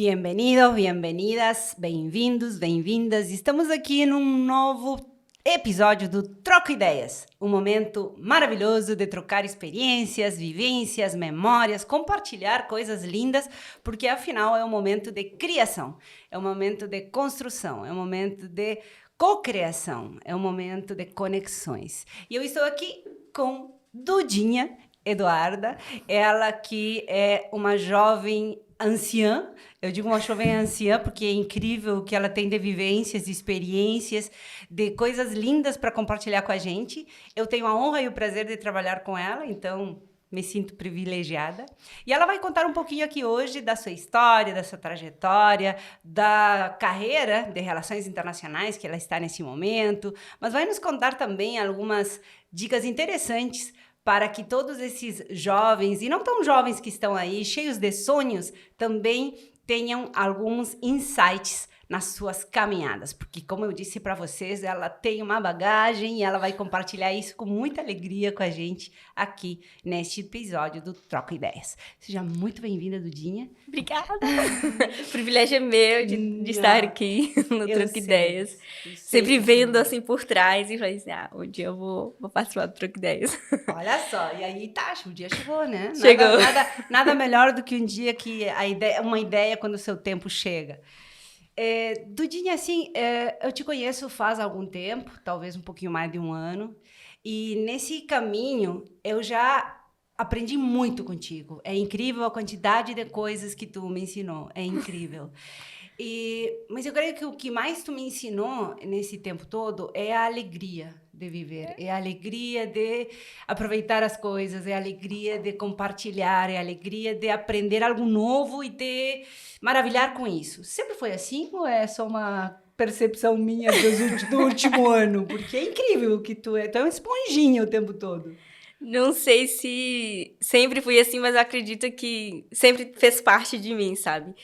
Bem-vindos, bem-vindas, bem-vindos, bem-vindas. Estamos aqui num novo episódio do Troco Ideias, um momento maravilhoso de trocar experiências, vivências, memórias, compartilhar coisas lindas, porque afinal é um momento de criação, é um momento de construção, é um momento de cocriação, é um momento de conexões. E eu estou aqui com Dudinha Eduarda, ela que é uma jovem anciã. Eu digo uma jovem anciã porque é incrível o que ela tem de vivências, de experiências, de coisas lindas para compartilhar com a gente. Eu tenho a honra e o prazer de trabalhar com ela, então me sinto privilegiada. E ela vai contar um pouquinho aqui hoje da sua história, da sua trajetória, da carreira de relações internacionais que ela está nesse momento, mas vai nos contar também algumas dicas interessantes para que todos esses jovens, e não tão jovens que estão aí, cheios de sonhos, também tenham alguns insights nas suas caminhadas. Porque, como eu disse para vocês, ela tem uma bagagem e ela vai compartilhar isso com muita alegria com a gente aqui neste episódio do Troca Ideias. Seja muito bem-vinda, Dudinha. Obrigada! O privilégio é meu de estar aqui no Troca Ideias. Sempre vendo assim por trás e falei assim, um dia eu vou participar do Troca Ideias. Olha só, e aí o dia chegou, né? Chegou. Nada melhor do que um dia que uma ideia quando o seu tempo chega. Dudinha, assim, eu te conheço faz algum tempo, talvez um pouquinho mais de um ano, e nesse caminho eu já aprendi muito contigo. É incrível a quantidade de coisas que tu me ensinou, é incrível. Mas eu creio que o que mais tu me ensinou nesse tempo todo é a alegria de viver, é a alegria de aproveitar as coisas, é a alegria de compartilhar, é a alegria de aprender algo novo e de maravilhar com isso. Sempre foi assim ou é só uma percepção minha do último ano? Porque é incrível que tu é uma esponjinha o tempo todo. Não sei se sempre fui assim, mas eu acredito que sempre fez parte de mim, sabe?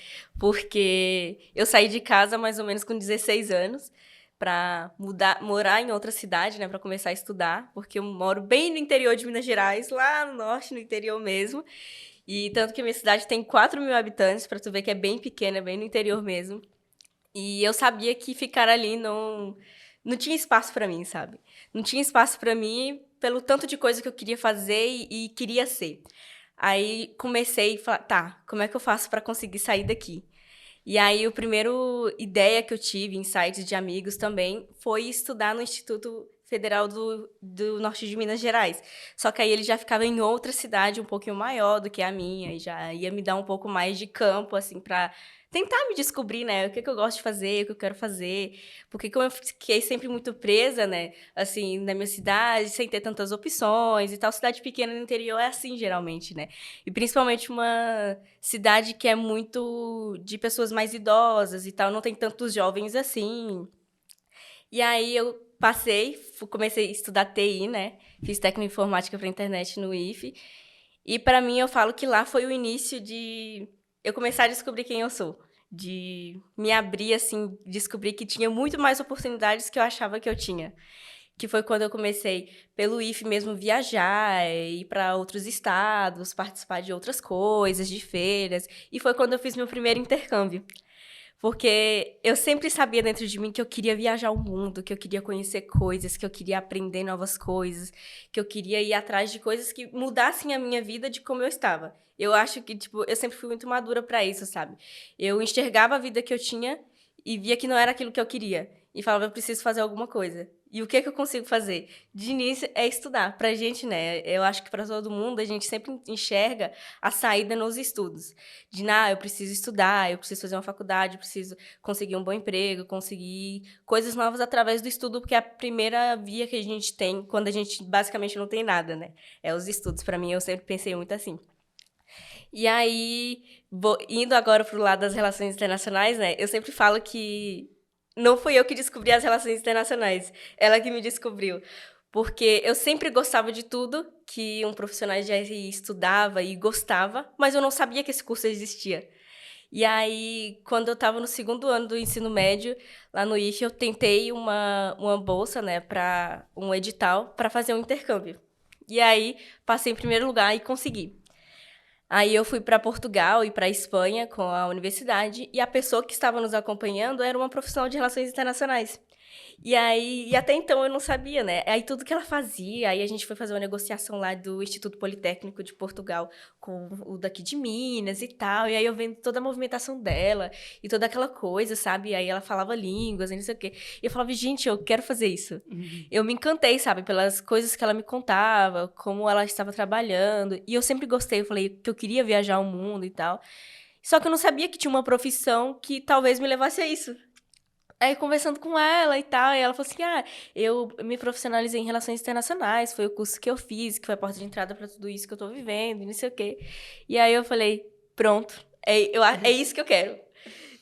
Porque eu saí de casa mais ou menos com 16 anos para morar em outra cidade, né, para começar a estudar, porque eu moro bem no interior de Minas Gerais, lá no norte, no interior mesmo. E tanto que a minha cidade tem 4.000 habitantes, para tu ver que é bem pequena, é bem no interior mesmo. E eu sabia que ficar ali não tinha espaço para mim, sabe? Não tinha espaço para mim pelo tanto de coisa que eu queria fazer e queria ser. Aí comecei a falar, tá, como é que eu faço para conseguir sair daqui? E aí, a primeira ideia que eu tive, insights de amigos também, foi estudar no Instituto Federal do Norte de Minas Gerais. Só que aí ele já ficava em outra cidade um pouquinho maior do que a minha, e já ia me dar um pouco mais de campo, assim, para tentar me descobrir, né, o que eu gosto de fazer, o que eu quero fazer. Porque como eu fiquei sempre muito presa, né, assim, na minha cidade, sem ter tantas opções e tal, cidade pequena no interior é assim, geralmente, né? E principalmente uma cidade que é muito de pessoas mais idosas e tal, não tem tantos jovens assim. E aí eu comecei a estudar TI, né? Fiz técnica em informática para internet no IFE. E para mim eu falo que lá foi o início de eu começar a descobrir quem eu sou, de me abrir assim, descobrir que tinha muito mais oportunidades que eu achava que eu tinha. Que foi quando eu comecei, pelo IFE mesmo, viajar, ir para outros estados, participar de outras coisas, de feiras. E foi quando eu fiz meu primeiro intercâmbio. Porque eu sempre sabia dentro de mim que eu queria viajar o mundo, que eu queria conhecer coisas, que eu queria aprender novas coisas, que eu queria ir atrás de coisas que mudassem a minha vida de como eu estava. Eu acho que, tipo, eu sempre fui muito madura para isso, sabe? Eu enxergava a vida que eu tinha e via que não era aquilo que eu queria. E falava, eu preciso fazer alguma coisa. E o que é que eu consigo fazer? De início, é estudar. Pra gente, né? Eu acho que para todo mundo, a gente sempre enxerga a saída nos estudos. Eu preciso estudar, eu preciso fazer uma faculdade, eu preciso conseguir um bom emprego, conseguir coisas novas através do estudo, porque é a primeira via que a gente tem quando a gente basicamente não tem nada, né? É os estudos. Para mim, eu sempre pensei muito assim. E aí, indo agora pro lado das relações internacionais, né? Eu sempre falo que não fui eu que descobri as relações internacionais, ela que me descobriu. Porque eu sempre gostava de tudo que um profissional de RI estudava e gostava, mas eu não sabia que esse curso existia. E aí, quando eu estava no segundo ano do ensino médio, lá no IFE, eu tentei uma bolsa, né, para um edital para fazer um intercâmbio. E aí, passei em primeiro lugar e consegui. Aí eu fui para Portugal e para Espanha com a universidade, e a pessoa que estava nos acompanhando era uma profissional de relações internacionais. E aí, e até então eu não sabia, né? Aí tudo que ela fazia, aí a gente foi fazer uma negociação lá do Instituto Politécnico de Portugal com o daqui de Minas e tal. E aí eu vendo toda a movimentação dela e toda aquela coisa, sabe? E aí ela falava línguas e não sei o quê. E eu falava, gente, eu quero fazer isso. Eu me encantei, sabe? Pelas coisas que ela me contava, como ela estava trabalhando. E eu sempre gostei, eu falei que eu queria viajar o mundo e tal. Só que eu não sabia que tinha uma profissão que talvez me levasse a isso. Aí, conversando com ela e tal, e ela falou assim, eu me profissionalizei em relações internacionais, foi o curso que eu fiz, que foi a porta de entrada para tudo isso que eu tô vivendo, e não sei o quê. E aí eu falei, pronto, é isso que eu quero.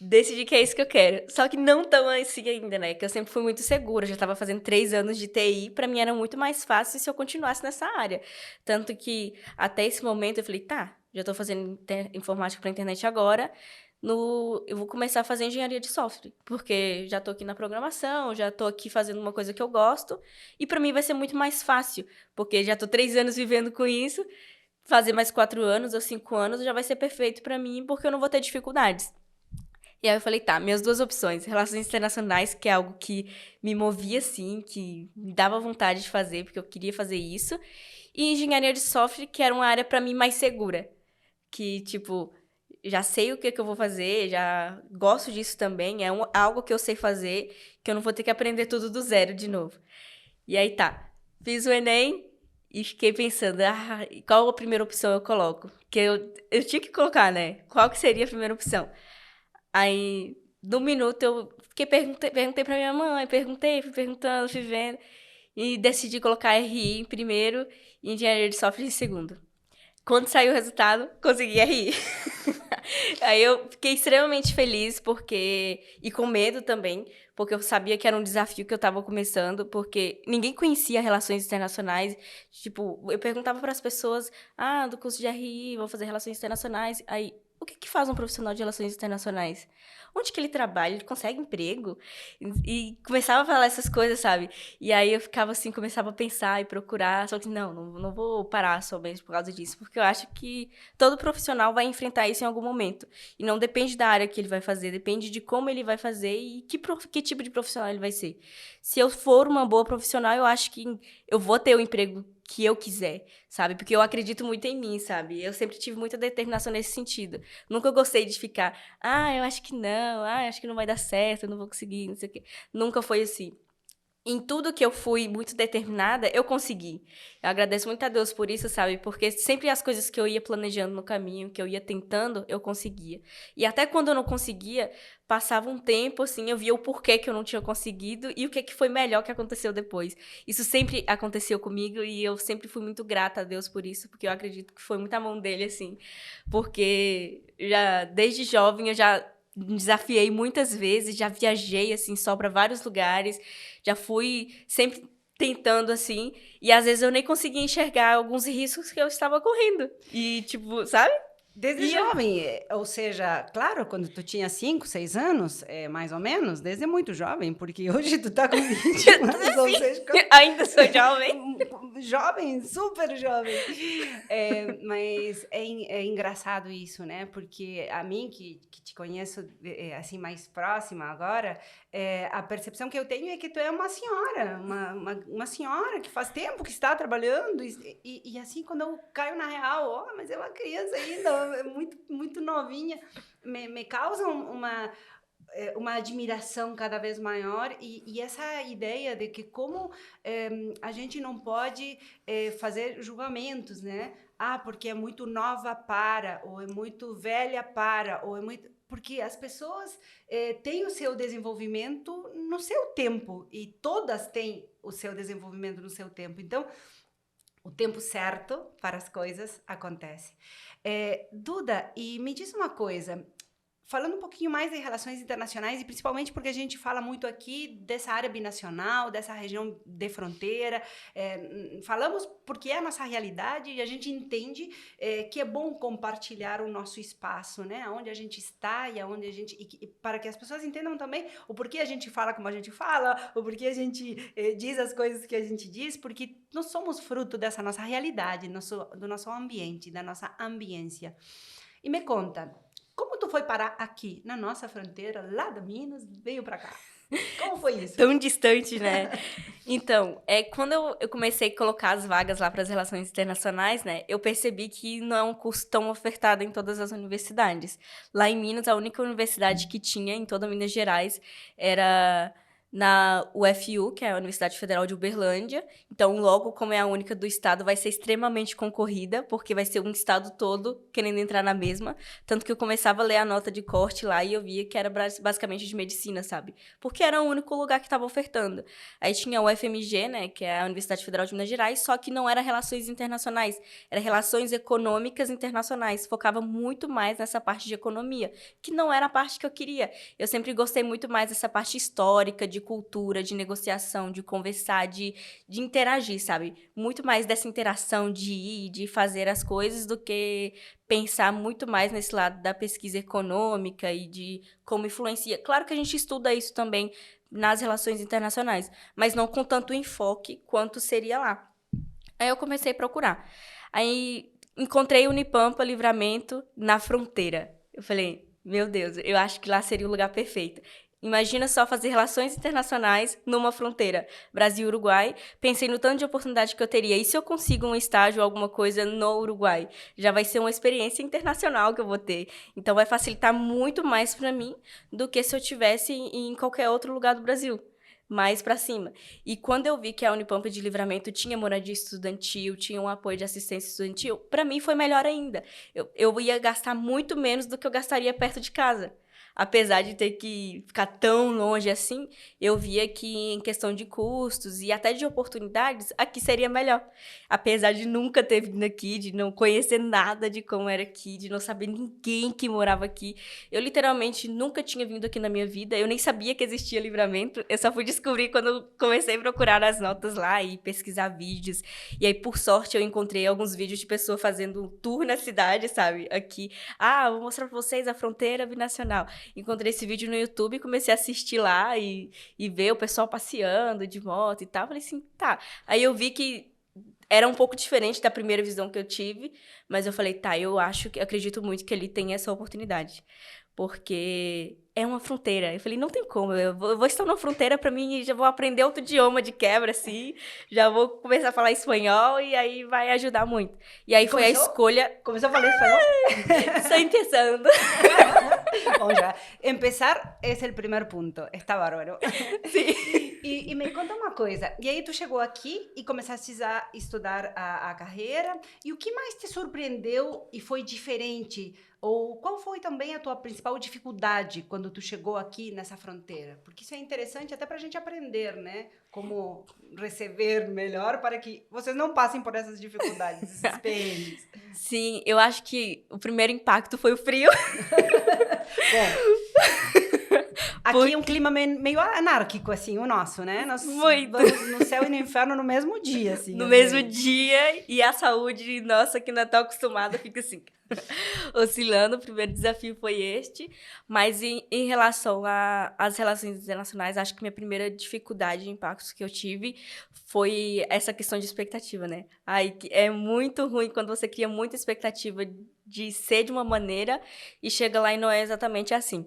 Decidi que é isso que eu quero. Só que não tão assim ainda, né? Que eu sempre fui muito segura, já tava fazendo 3 anos de TI, pra mim era muito mais fácil se eu continuasse nessa área. Tanto que, até esse momento, eu falei, tá, já tô fazendo informática pra internet agora, eu vou começar a fazer engenharia de software, porque já tô aqui na programação, já tô aqui fazendo uma coisa que eu gosto, e pra mim vai ser muito mais fácil, porque já tô 3 anos vivendo com isso, fazer mais 4 anos ou 5 anos já vai ser perfeito pra mim, porque eu não vou ter dificuldades. E aí eu falei, tá, minhas 2 opções, relações internacionais, que é algo que me movia, assim, que me dava vontade de fazer, porque eu queria fazer isso, e engenharia de software, que era uma área pra mim mais segura, que, tipo, já sei o que eu vou fazer, já gosto disso também, é algo que eu sei fazer, que eu não vou ter que aprender tudo do zero de novo. E aí tá, fiz o Enem e fiquei pensando, qual a primeira opção eu coloco? Porque eu tinha que colocar, né? Qual que seria a primeira opção? Aí, no minuto, eu perguntei pra minha mãe, fui perguntando, fui vendo, e decidi colocar RI em primeiro e engenharia de software em segundo. Quando saiu o resultado, consegui RI. Aí eu fiquei extremamente feliz e com medo também, porque eu sabia que era um desafio que eu estava começando, porque ninguém conhecia relações internacionais. Tipo, eu perguntava para as pessoas, do curso de RI, vou fazer relações internacionais. Aí, o que faz um profissional de relações internacionais? Onde que ele trabalha? Ele consegue emprego? E começava a falar essas coisas, sabe? E aí eu ficava assim, começava a pensar e procurar, só que não vou parar somente por causa disso, porque eu acho que todo profissional vai enfrentar isso em algum momento. E não depende da área que ele vai fazer, depende de como ele vai fazer e que tipo de profissional ele vai ser. Se eu for uma boa profissional, eu acho que eu vou ter o emprego que eu quiser, sabe? Porque eu acredito muito em mim, sabe? Eu sempre tive muita determinação nesse sentido. Nunca gostei de ficar, eu acho que não, acho que não vai dar certo, eu não vou conseguir, não sei o quê. Nunca foi assim. Em tudo que eu fui muito determinada, eu consegui. Eu agradeço muito a Deus por isso, sabe? Porque sempre as coisas que eu ia planejando no caminho, que eu ia tentando, eu conseguia. E até quando eu não conseguia, passava um tempo, assim, eu via o porquê que eu não tinha conseguido e o que foi melhor que aconteceu depois. Isso sempre aconteceu comigo e eu sempre fui muito grata a Deus por isso, porque eu acredito que foi muita mão dele, assim. Porque desde jovem eu já me desafiei muitas vezes, já viajei, assim, só para vários lugares, já fui sempre tentando, assim, e às vezes eu nem conseguia enxergar alguns riscos que eu estava correndo. E, tipo, sabe? Desde jovem, ou seja, claro, quando tu tinha 5, 6 anos, mais ou menos, desde muito jovem, porque hoje tu tá com 20 anos, ou seja... Ainda sou jovem. Jovem, super jovem. Mas é engraçado isso, né? Porque a mim, que te conheço assim mais próxima agora, a percepção que eu tenho é que tu é uma senhora, uma senhora que faz tempo que está trabalhando, e assim, quando eu caio na real, mas é uma criança ainda, é muito, muito novinha, me causa uma admiração cada vez maior e essa ideia de que como a gente não pode fazer julgamentos, né? Porque é muito nova para, ou é muito velha para, ou é muito... Porque as pessoas têm o seu desenvolvimento no seu tempo, e todas têm o seu desenvolvimento no seu tempo. Então, o tempo certo para as coisas acontece. Duda, e me diz uma coisa, falando um pouquinho mais em relações internacionais, e principalmente porque a gente fala muito aqui dessa área binacional, dessa região de fronteira, falamos porque é a nossa realidade e a gente entende que é bom compartilhar o nosso espaço, né? Onde a gente está e aonde a gente... E para que as pessoas entendam também o porquê a gente fala como a gente fala, o porquê a gente diz as coisas que a gente diz, porque nós somos fruto dessa nossa realidade, do nosso ambiente, da nossa ambiência. E me conta, como tu foi parar aqui, na nossa fronteira, lá da Minas, veio pra cá? Como foi isso? Tão distante, né? Então, quando eu comecei a colocar as vagas lá para as relações internacionais, né, eu percebi que não é um curso tão ofertado em todas as universidades. Lá em Minas, a única universidade que tinha em toda Minas Gerais era na UFU, que é a Universidade Federal de Uberlândia. Então, logo, como é a única do estado, vai ser extremamente concorrida, porque vai ser um estado todo querendo entrar na mesma. Tanto que eu começava a ler a nota de corte lá e eu via que era basicamente de medicina, sabe? Porque era o único lugar que estava ofertando. Aí tinha o UFMG, né, que é a Universidade Federal de Minas Gerais, só que não era relações internacionais, era relações econômicas internacionais. Focava muito mais nessa parte de economia, que não era a parte que eu queria. Eu sempre gostei muito mais dessa parte histórica, de cultura, de negociação, de conversar, de interagir, sabe? Muito mais dessa interação de ir, de fazer as coisas, do que pensar muito mais nesse lado da pesquisa econômica e de como influencia. Claro que a gente estuda isso também nas relações internacionais, mas não com tanto enfoque quanto seria lá. Aí eu comecei a procurar. Aí encontrei o Unipampa Livramento na fronteira. Eu falei, meu Deus, eu acho que lá seria o lugar perfeito. Imagina só fazer relações internacionais numa fronteira, Brasil-Uruguai. Pensei no tanto de oportunidade que eu teria. E se eu consigo um estágio ou alguma coisa no Uruguai? Já vai ser uma experiência internacional que eu vou ter. Então, vai facilitar muito mais para mim do que se eu tivesse em qualquer outro lugar do Brasil. Mais para cima. E quando eu vi que a Unipampa de Livramento tinha moradia estudantil, tinha um apoio de assistência estudantil, para mim foi melhor ainda. Eu ia gastar muito menos do que eu gastaria perto de casa. Apesar de ter que ficar tão longe assim, eu via que em questão de custos e até de oportunidades, aqui seria melhor. Apesar de nunca ter vindo aqui, de não conhecer nada de como era aqui, de não saber ninguém que morava aqui. Eu literalmente nunca tinha vindo aqui na minha vida, eu nem sabia que existia Livramento. Eu só fui descobrir quando eu comecei a procurar as notas lá e pesquisar vídeos. E aí, por sorte, eu encontrei alguns vídeos de pessoa fazendo um tour na cidade, sabe? Aqui. Vou mostrar pra vocês a fronteira binacional. Encontrei esse vídeo no YouTube, comecei a assistir lá e ver o pessoal passeando de moto e tal. Falei assim, tá. Aí eu vi que era um pouco diferente da primeira visão que eu tive, mas eu falei, tá, acredito muito que ele tem essa oportunidade. Porque é uma fronteira. Eu falei, não tem como, eu vou estar numa fronteira para mim, já vou aprender outro idioma de quebra, assim, já vou começar a falar espanhol e aí vai ajudar muito. E aí foi a escolha... Começou a falar espanhol? Estoy empezando. Bom, já. Empezar é o primeiro ponto. Está bárbaro. Sim. E me conta uma coisa. E aí tu chegou aqui e começaste a estudar a carreira. E o que mais te surpreendeu e foi diferente? Ou qual foi também a tua principal dificuldade quando tu chegou aqui nessa fronteira? Porque isso é interessante até para a gente aprender, né? Como receber melhor para que vocês não passem por essas dificuldades, esses perrengues. Sim, eu acho que o primeiro impacto foi o frio. Bom, aqui é um clima meio anárquico, assim, o nosso, né? Nós vamos no céu e no inferno no mesmo dia, assim. No mesmo dia, e a saúde nossa, que não tá acostumada, fica assim, oscilando. O primeiro desafio foi este, mas em relação às relações internacionais, acho que minha primeira dificuldade de impactos que eu tive foi essa questão de expectativa, né? É muito ruim quando você cria muita expectativa de ser de uma maneira e chega lá e não é exatamente assim.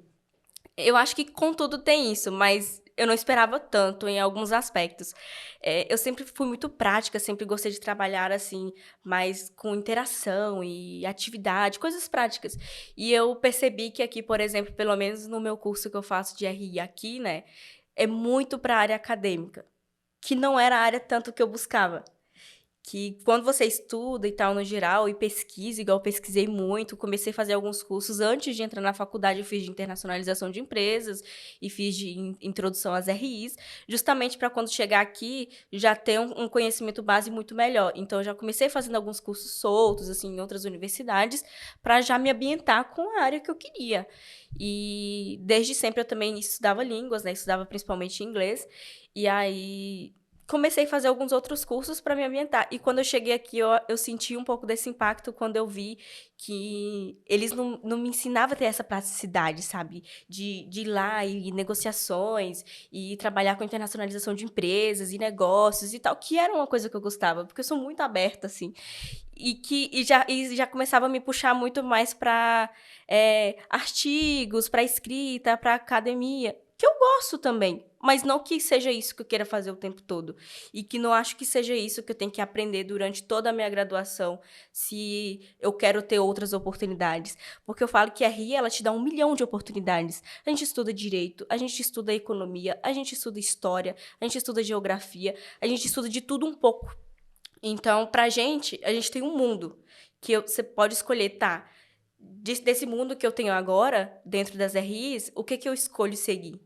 Eu acho que com tudo tem isso, mas eu não esperava tanto em alguns aspectos. Eu sempre fui muito prática, sempre gostei de trabalhar assim, mais com interação e atividade, coisas práticas. E eu percebi que aqui, por exemplo, pelo menos no meu curso que eu faço de RI aqui, né, é muito para a área acadêmica, que não era a área tanto que eu buscava. que quando você estuda e tal, no geral, e pesquisa, igual eu pesquisei muito, comecei a fazer alguns cursos antes de entrar na faculdade, eu fiz de internacionalização de empresas e fiz de introdução às RIs, justamente para quando chegar aqui, já ter um conhecimento base muito melhor. Então, eu já comecei fazendo alguns cursos soltos, assim, em outras universidades, para já me ambientar com a área que eu queria. E desde sempre eu também estudava línguas, né? Estudava principalmente inglês, e aí comecei a fazer alguns outros cursos para me ambientar. E quando eu cheguei aqui, eu senti um pouco desse impacto quando eu vi que eles não me ensinavam a ter essa praticidade, sabe? De ir lá e negociações, e trabalhar com internacionalização de empresas e negócios e tal, que era uma coisa que eu gostava, porque eu sou muito aberta, assim. E já começava a me puxar muito mais para artigos, para escrita, para academia, que eu gosto também, mas não que seja isso que eu queira fazer o tempo todo. E que não acho que seja isso que eu tenho que aprender durante toda a minha graduação, se eu quero ter outras oportunidades. Porque eu falo que a RI, ela te dá 1 milhão de oportunidades. A gente estuda direito, a gente estuda economia, a gente estuda história, a gente estuda geografia, a gente estuda de tudo um pouco. Então, pra gente, a gente tem um mundo que você pode escolher, tá? Desse mundo que eu tenho agora, dentro das RIs, o que eu escolho seguir?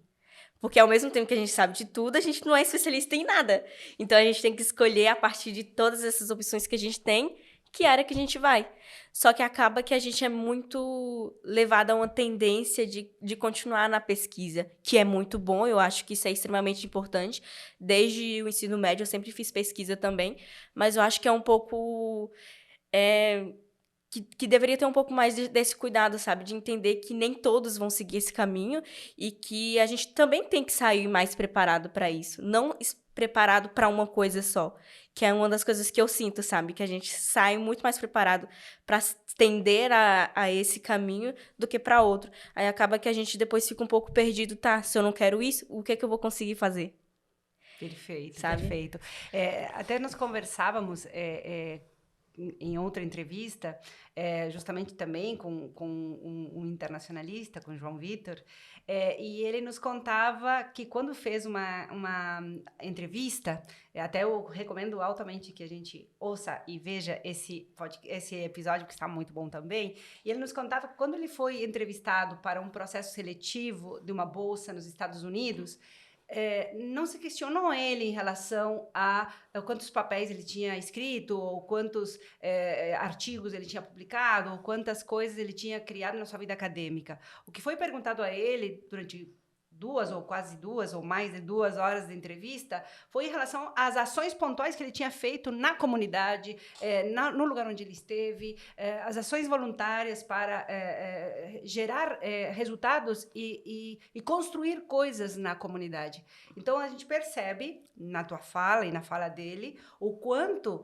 Porque ao mesmo tempo que a gente sabe de tudo, a gente não é especialista em nada. Então a gente tem que escolher a partir de todas essas opções que a gente tem, que área que a gente vai. Só que acaba que a gente é muito levado a uma tendência de continuar na pesquisa, que é muito bom, eu acho que isso é extremamente importante. Desde o ensino médio eu sempre fiz pesquisa também, mas eu acho que é um pouco que deveria ter um pouco mais desse cuidado, sabe? De entender que nem todos vão seguir esse caminho e que a gente também tem que sair mais preparado para isso. Não preparado para uma coisa só, que é uma das coisas que eu sinto, sabe? Que a gente sai muito mais preparado para tender a esse caminho do que para outro. Aí acaba que a gente depois fica um pouco perdido, tá? Se eu não quero isso, o que é que eu vou conseguir fazer? Perfeito, Sabe? perfeito. Até nós conversávamos em outra entrevista, justamente também com um internacionalista, com João Vitor, e ele nos contava que quando fez uma entrevista, até eu recomendo altamente que a gente ouça e veja esse episódio, que está muito bom também, e ele nos contava que quando ele foi entrevistado para um processo seletivo de uma bolsa nos Estados Unidos, não se questionou ele em relação a quantos papéis ele tinha escrito, ou quantos artigos ele tinha publicado, ou quantas coisas ele tinha criado na sua vida acadêmica. O que foi perguntado a ele durante 2 ou mais de 2 horas de entrevista, foi em relação às ações pontuais que ele tinha feito na comunidade, no lugar onde ele esteve, as ações voluntárias para gerar resultados e construir coisas na comunidade. Então, a gente percebe, na tua fala e na fala dele, o quanto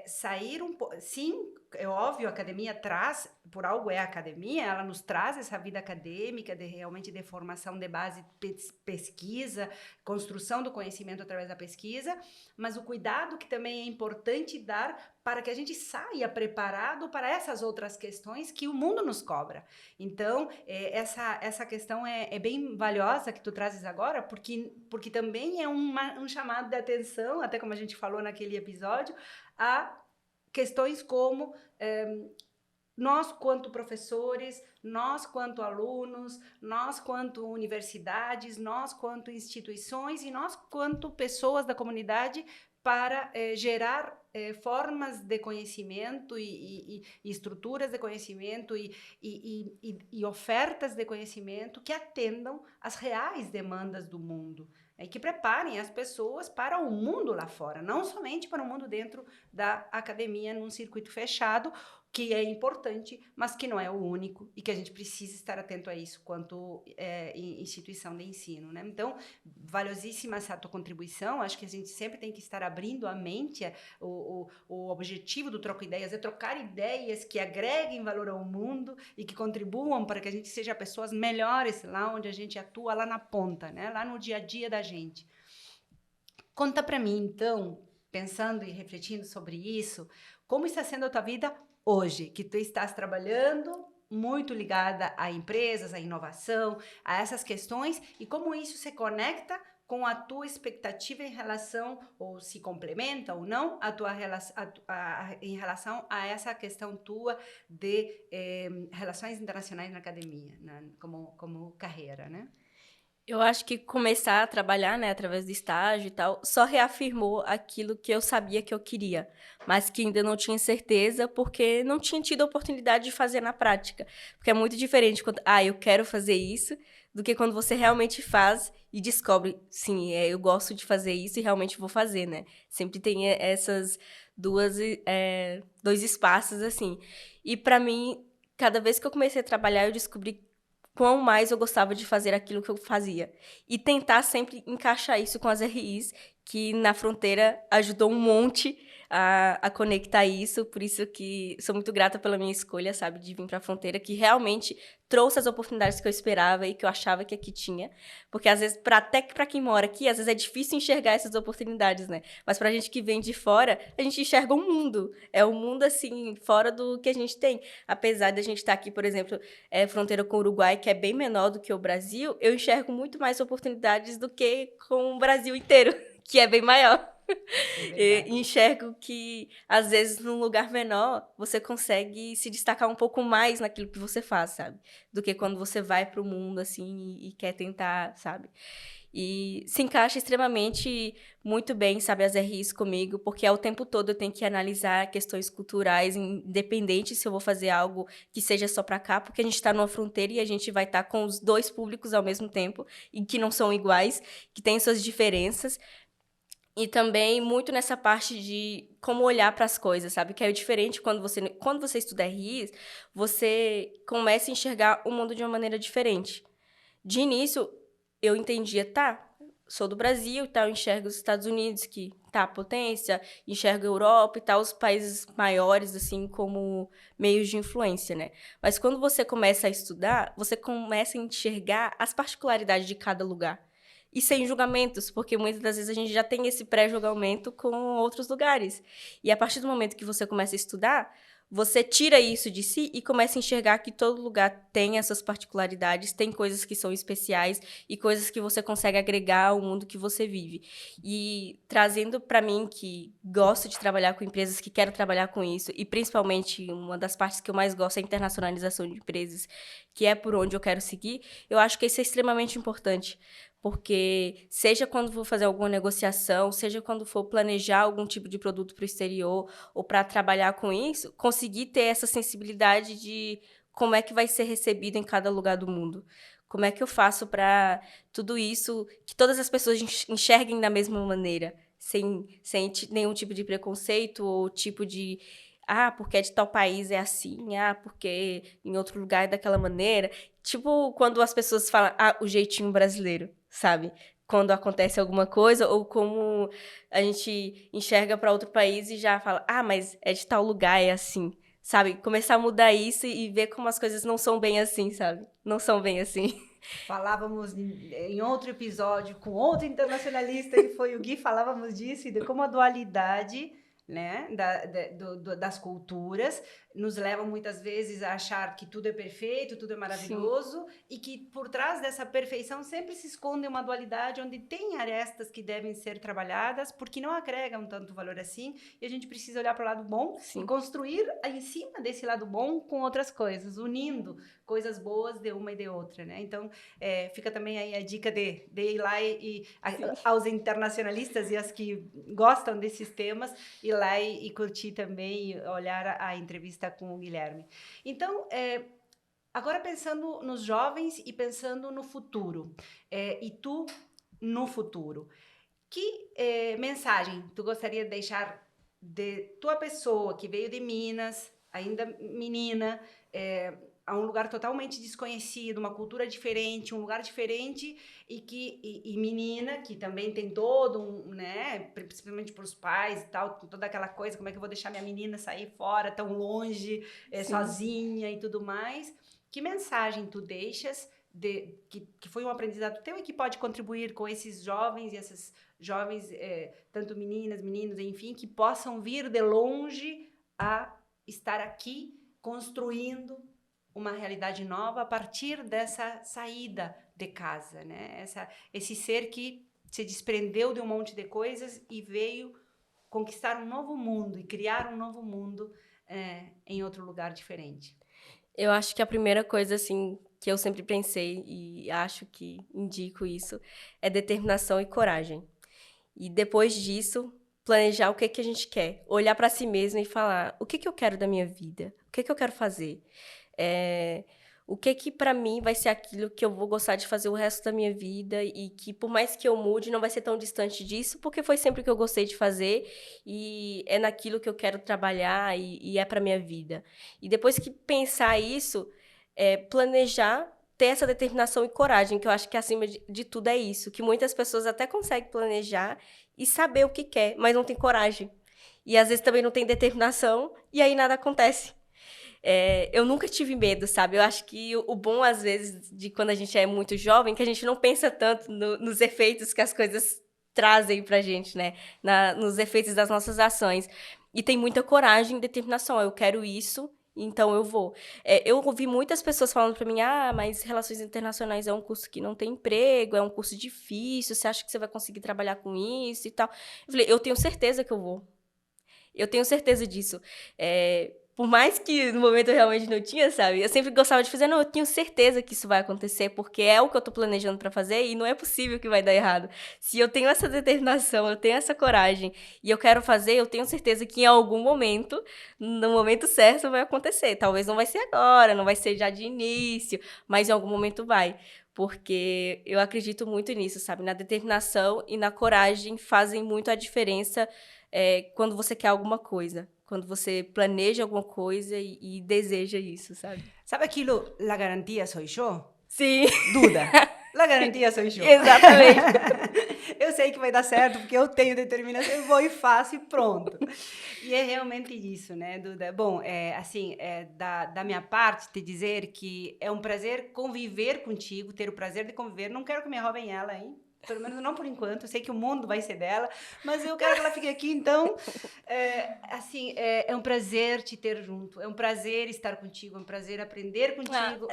sair um pouco... Sim, é óbvio, a academia traz, por algo é a academia, ela nos traz essa vida acadêmica, realmente de formação de base, pesquisa, construção do conhecimento através da pesquisa, mas o cuidado que também é importante dar para que a gente saia preparado para essas outras questões que o mundo nos cobra. Então, essa questão é bem valiosa que tu trazes agora, porque também é um chamado de atenção, até como a gente falou naquele episódio, a questões como nós quanto professores, nós quanto alunos, nós quanto universidades, nós quanto instituições e nós quanto pessoas da comunidade para gerar formas de conhecimento e estruturas de conhecimento e ofertas de conhecimento que atendam às reais demandas do mundo. E que preparem as pessoas para o mundo lá fora, não somente para o mundo dentro da academia, num circuito fechado, que é importante, mas que não é o único e que a gente precisa estar atento a isso quanto instituição de ensino, né? Então, valiosíssima essa tua contribuição, acho que a gente sempre tem que estar abrindo a mente, o objetivo do Troca Ideias é trocar ideias que agreguem valor ao mundo e que contribuam para que a gente seja pessoas melhores lá onde a gente atua, lá na ponta, né? Lá no dia a dia da gente. Conta para mim, então, pensando e refletindo sobre isso, como está sendo a tua vida hoje, que tu estás trabalhando muito ligada a empresas, a inovação, a essas questões, e como isso se conecta com a tua expectativa em relação, ou se complementa ou não, a tua em relação a essa questão tua de relações internacionais na academia, como carreira, né? Eu acho que começar a trabalhar, né, através do estágio e tal, só reafirmou aquilo que eu sabia que eu queria, mas que ainda não tinha certeza porque não tinha tido a oportunidade de fazer na prática. Porque é muito diferente quando, eu quero fazer isso, do que quando você realmente faz e descobre, sim, eu gosto de fazer isso e realmente vou fazer, né? Sempre tem essas dois espaços, assim. E para mim, cada vez que eu comecei a trabalhar, eu descobri quão mais eu gostava de fazer aquilo que eu fazia. E tentar sempre encaixar isso com as RIs, que na fronteira ajudou um monte a conectar isso. Por isso que sou muito grata pela minha escolha, sabe, de vir para a fronteira, que realmente trouxe as oportunidades que eu esperava e que eu achava que aqui tinha. Porque às vezes, até para quem mora aqui, às vezes é difícil enxergar essas oportunidades, né? Mas pra gente que vem de fora, a gente enxerga um mundo. É um mundo, assim, fora do que a gente tem. Apesar de a gente estar aqui, por exemplo, fronteira com o Uruguai, que é bem menor do que o Brasil, eu enxergo muito mais oportunidades do que com o Brasil inteiro, que é bem maior. É Enxergo que, às vezes, num lugar menor, você consegue se destacar um pouco mais naquilo que você faz, sabe? Do que quando você vai para o mundo, assim, e quer tentar, sabe? E se encaixa extremamente muito bem, sabe, as RIs comigo, porque ao tempo todo eu tenho que analisar questões culturais, independente se eu vou fazer algo que seja só para cá, porque a gente está numa fronteira e a gente vai estar com os dois públicos ao mesmo tempo, e que não são iguais, que têm suas diferenças. E também muito nessa parte de como olhar para as coisas, sabe? Que é diferente quando você estuda RIs, você começa a enxergar o mundo de uma maneira diferente. De início, eu entendia, tá, sou do Brasil, tá, eu enxergo os Estados Unidos, que tá, potência, enxergo a Europa e tal, os países maiores, assim, como meios de influência, né? Mas quando você começa a estudar, você começa a enxergar as particularidades de cada lugar. E sem julgamentos, porque muitas das vezes a gente já tem esse pré-julgamento com outros lugares. E a partir do momento que você começa a estudar, você tira isso de si e começa a enxergar que todo lugar tem essas particularidades, tem coisas que são especiais e coisas que você consegue agregar ao mundo que você vive. E trazendo para mim, que gosto de trabalhar com empresas, que quero trabalhar com isso, e principalmente uma das partes que eu mais gosto é a internacionalização de empresas, que é por onde eu quero seguir, eu acho que isso é extremamente importante. Porque seja quando for fazer alguma negociação, seja quando for planejar algum tipo de produto para o exterior ou para trabalhar com isso, conseguir ter essa sensibilidade de como é que vai ser recebido em cada lugar do mundo. Como é que eu faço para tudo isso, que todas as pessoas enxerguem da mesma maneira, sem nenhum tipo de preconceito ou tipo de porque é de tal país é assim, porque em outro lugar é daquela maneira. Tipo, quando as pessoas falam, o jeitinho brasileiro, sabe? Quando acontece alguma coisa, ou como a gente enxerga para outro país e já fala, mas é de tal lugar, é assim, sabe? Começar a mudar isso e ver como as coisas não são bem assim, sabe? Não são bem assim. Falávamos em outro episódio com outro internacionalista, que foi o Gui, falávamos disso, e de como a dualidade, né, das culturas nos leva muitas vezes a achar que tudo é perfeito, tudo é maravilhoso. Sim. E que por trás dessa perfeição sempre se esconde uma dualidade onde tem arestas que devem ser trabalhadas, porque não agregam tanto valor assim, e a gente precisa olhar para o lado bom. Sim. E construir em cima desse lado bom com outras coisas, unindo coisas boas de uma e de outra, né? Então, fica também aí a dica de ir lá aos internacionalistas e as que gostam desses temas, ir lá e curtir também, olhar a entrevista com o Guilherme. Então, agora pensando nos jovens e pensando no futuro, e tu no futuro, que mensagem tu gostaria de deixar de tua pessoa que veio de Minas, ainda menina, a um lugar totalmente desconhecido, uma cultura diferente, um lugar diferente, e menina, que também tem todo né, principalmente para os pais e tal, toda aquela coisa, como é que eu vou deixar minha menina sair fora tão longe, sozinha e tudo mais. Que mensagem tu deixas que foi um aprendizado teu e que pode contribuir com esses jovens e essas jovens, tanto meninas, meninos, enfim, que possam vir de longe a estar aqui construindo uma realidade nova a partir dessa saída de casa, né? Esse ser que se desprendeu de um monte de coisas e veio conquistar um novo mundo e criar um novo mundo em outro lugar diferente? Eu acho que a primeira coisa, assim, que eu sempre pensei e acho que indico isso, é determinação e coragem. E depois disso, planejar o que a gente quer. Olhar para si mesmo e falar, o que eu quero da minha vida? O que eu quero fazer? O que para mim vai ser aquilo que eu vou gostar de fazer o resto da minha vida e que por mais que eu mude, não vai ser tão distante disso, porque foi sempre o que eu gostei de fazer e é naquilo que eu quero trabalhar e é para minha vida. E depois que pensar isso, planejar, ter essa determinação e coragem, que eu acho que acima de tudo é isso, que muitas pessoas até conseguem planejar e saber o que quer, mas não tem coragem. E às vezes também não tem determinação e aí nada acontece. Eu nunca tive medo, sabe? Eu acho que o bom, às vezes, de quando a gente é muito jovem, que a gente não pensa tanto nos efeitos que as coisas trazem pra gente, né? Nos efeitos das nossas ações. E tem muita coragem e determinação. Eu quero isso, então eu vou. Eu ouvi muitas pessoas falando pra mim, mas Relações Internacionais é um curso que não tem emprego, é um curso difícil, você acha que você vai conseguir trabalhar com isso e tal? Eu falei, eu tenho certeza que eu vou. Eu tenho certeza disso. Por mais que no momento eu realmente não tinha, sabe? Eu sempre gostava de fazer, não, eu tenho certeza que isso vai acontecer, porque é o que eu tô planejando pra fazer e não é possível que vai dar errado. Se eu tenho essa determinação, eu tenho essa coragem e eu quero fazer, eu tenho certeza que em algum momento, no momento certo, vai acontecer. Talvez não vai ser agora, não vai ser já de início, mas em algum momento vai. Porque eu acredito muito nisso, sabe? Na determinação e na coragem fazem muito a diferença quando você quer alguma coisa. Quando você planeja alguma coisa e deseja isso, sabe? Sabe aquilo, la garantia soy yo? Sim. Duda, la garantia soy yo. Exatamente. Eu sei que vai dar certo, porque eu tenho determinação, eu vou e faço e pronto. E é realmente isso, né, Duda? Bom, assim, da minha parte, te dizer que é um prazer conviver contigo, ter o prazer de conviver. Não quero que me roubem ela, hein? Pelo menos não por enquanto. Eu sei que o mundo vai ser dela, mas eu quero que ela fique aqui. Então, assim, é um prazer te ter junto. É um prazer estar contigo. É um prazer aprender contigo.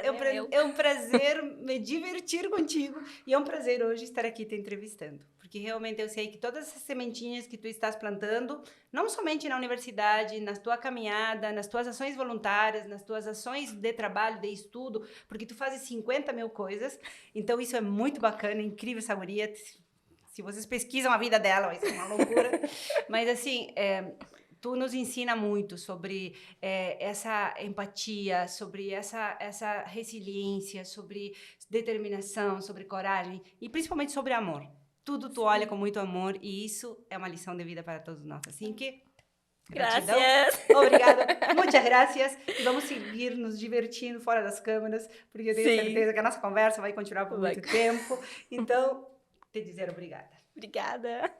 É um prazer me divertir contigo. E é um prazer hoje estar aqui te entrevistando. Porque realmente eu sei que todas essas sementinhas que tu estás plantando, não somente na universidade, na tua caminhada, nas tuas ações voluntárias, nas tuas ações de trabalho, de estudo, porque tu fazes 50 mil coisas. Então, isso é muito bacana, incrível essa guria. Se vocês pesquisam a vida dela, vai ser uma loucura. Mas, assim, tu nos ensina muito sobre essa empatia, sobre essa resiliência, sobre determinação, sobre coragem e, principalmente, sobre amor. Tudo tu olha com muito amor e isso é uma lição de vida para todos nós. Assim que, gratidão. Gracias. Obrigada. Muitas gracias. E vamos seguir nos divertindo fora das câmeras, porque eu tenho certeza que a nossa conversa vai continuar por muito tempo. Então, te dizer obrigada. Obrigada.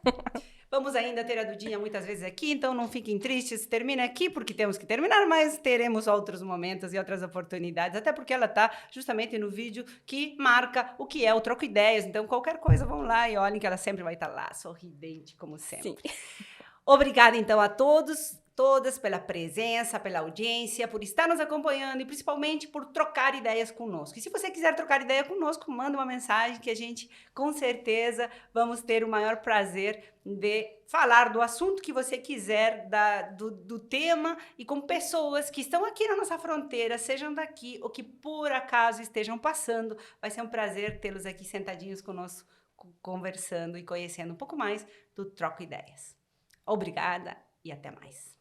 Vamos ainda ter a Dudinha muitas vezes aqui, então não fiquem tristes, termina aqui porque temos que terminar, mas teremos outros momentos e outras oportunidades, até porque ela está justamente no vídeo que marca o que é o Troco Ideias, então qualquer coisa vão lá e olhem que ela sempre vai estar lá, sorridente como sempre. Sim. Obrigada então a todos, todas pela presença, pela audiência, por estar nos acompanhando e principalmente por trocar ideias conosco. E se você quiser trocar ideia conosco, manda uma mensagem que a gente, com certeza, vamos ter o maior prazer de falar do assunto que você quiser, do tema e com pessoas que estão aqui na nossa fronteira, sejam daqui ou que por acaso estejam passando. Vai ser um prazer tê-los aqui sentadinhos conosco, conversando e conhecendo um pouco mais do Troco Ideias. Obrigada e até mais.